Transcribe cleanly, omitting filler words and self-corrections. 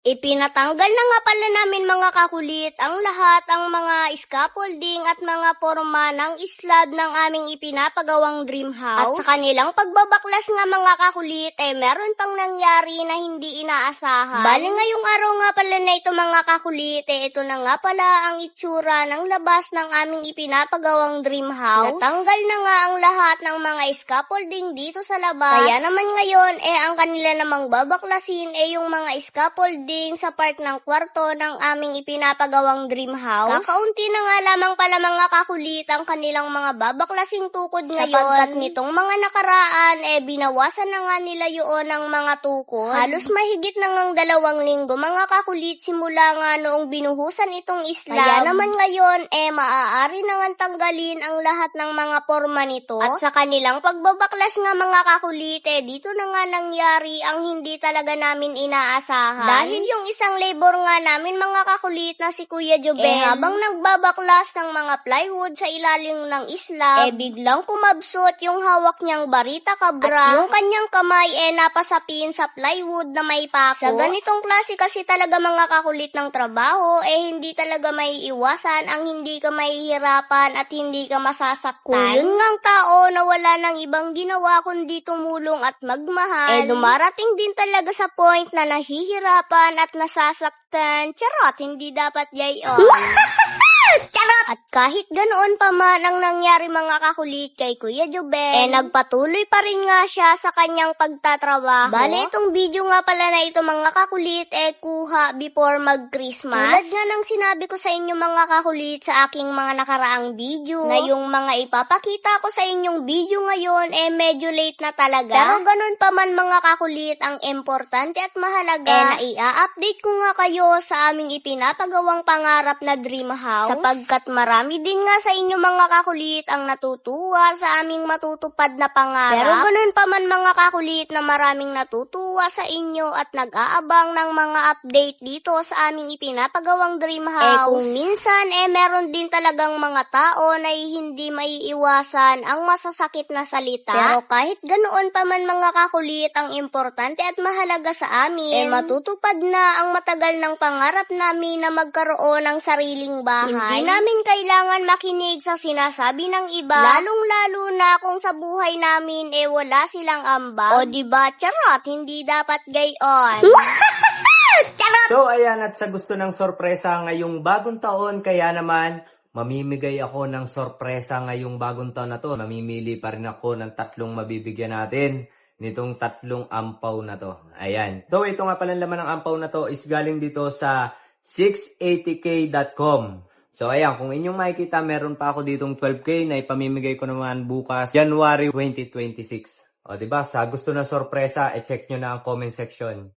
Ipinatanggal na nga pala namin mga kakulit ang lahat ang mga scaffolding at mga forma ng slab ng aming ipinapagawang dream house. At sa kanilang pagbabaklas nga mga kakulit meron pang nangyari na hindi inaasahan. Bali ngayong araw nga pala na ito mga kakulit ito na nga pala ang itsura ng labas ng aming ipinapagawang dream house. Natanggal na nga ang lahat ng mga scaffolding dito sa labas. Kaya naman ngayon ang kanila namang babaklasin yung mga scaffolding sa part ng kwarto ng aming ipinapagawang dream house. Kakaunti na nga lamang pala mga kakulit ang kanilang mga babaklasing tukod ngayon. Sapagkat nitong mga nakaraan binawasan na nga nila yun ng mga tukod. Halos mahigit na ngang 2 linggo mga kakulit simula nga noong binuhusan itong slab. Kaya naman ngayon maaari na nga tanggalin ang lahat ng mga forma nito. At sa kanilang pagbabaklas nga mga kakulit dito na nga nangyari ang hindi talaga namin inaasahan. Dahil yung isang labor nga namin mga kakulit na si Kuya Jobel habang nagbabaklas ng mga plywood sa ilalim ng slab biglang kumabsot yung hawak niyang barita kabra at yung kanyang kamay napasapin sa plywood na may pako. Sa ganitong klase kasi talaga mga kakulit ng trabaho hindi talaga may iwasan ang hindi ka mahihirapan at hindi ka masasaktan. Kung yun ngang tao na wala nang ibang ginawa kundi tumulong at magmahal dumarating din talaga sa point na nahihirapan at nasasaktan. Charot, hindi dapat gayon. Charot! At kahit ganoon pa man ang nangyari mga kakulit kay Kuya Jobel, nagpatuloy pa rin nga siya sa kanyang pagtatrabaho. Bale, itong video nga pala na ito mga kakulit kuha before mag-Christmas. Tulad nga ng sinabi ko sa inyo mga kakulit sa aking mga nakaraang video, na yung mga ipapakita ko sa inyong video ngayon medyo late na talaga. Pero ganun pa man mga kakulit, ang importante at mahalaga na i-update ko nga kayo sa aming ipinapagawang pangarap na dream house. Sapagkat marami din nga sa inyo mga kakulit ang natutuwa sa aming matutupad na pangarap. Pero ganun pa man mga kakulit na maraming natutuwa sa inyo at nag-aabang ng mga update dito sa aming ipinapagawang dream house. Kung minsan meron din talagang mga tao na hindi maiiwasan ang masasakit na salita. Pero kahit ganoon pa man mga kakulit, ang importante at mahalaga sa amin matutupad na ang matagal ng pangarap namin na magkaroon ng sariling bahay. Hindi namin kailangan makinig sa sinasabi ng iba, lalong-lalo na kung sa buhay namin wala silang ambag. O diba, charot, hindi dapat gayon. So ayan, at sa gusto ng sorpresa ngayong bagong taon, kaya naman mamimigay ako ng sorpresa ngayong bagong taon na to. Mamimili pa rin ako ng 3 mabibigyan natin nitong 3 ampaw na to. Ayan. So ito nga pala laman ng ampaw na to is galing dito sa 680k.com. So ayan, kung inyong makikita, meron pa ako ditong 12k na ipamimigay ko naman bukas, January 2026. O diba, sa gusto na sorpresa, check nyo na ang comment section.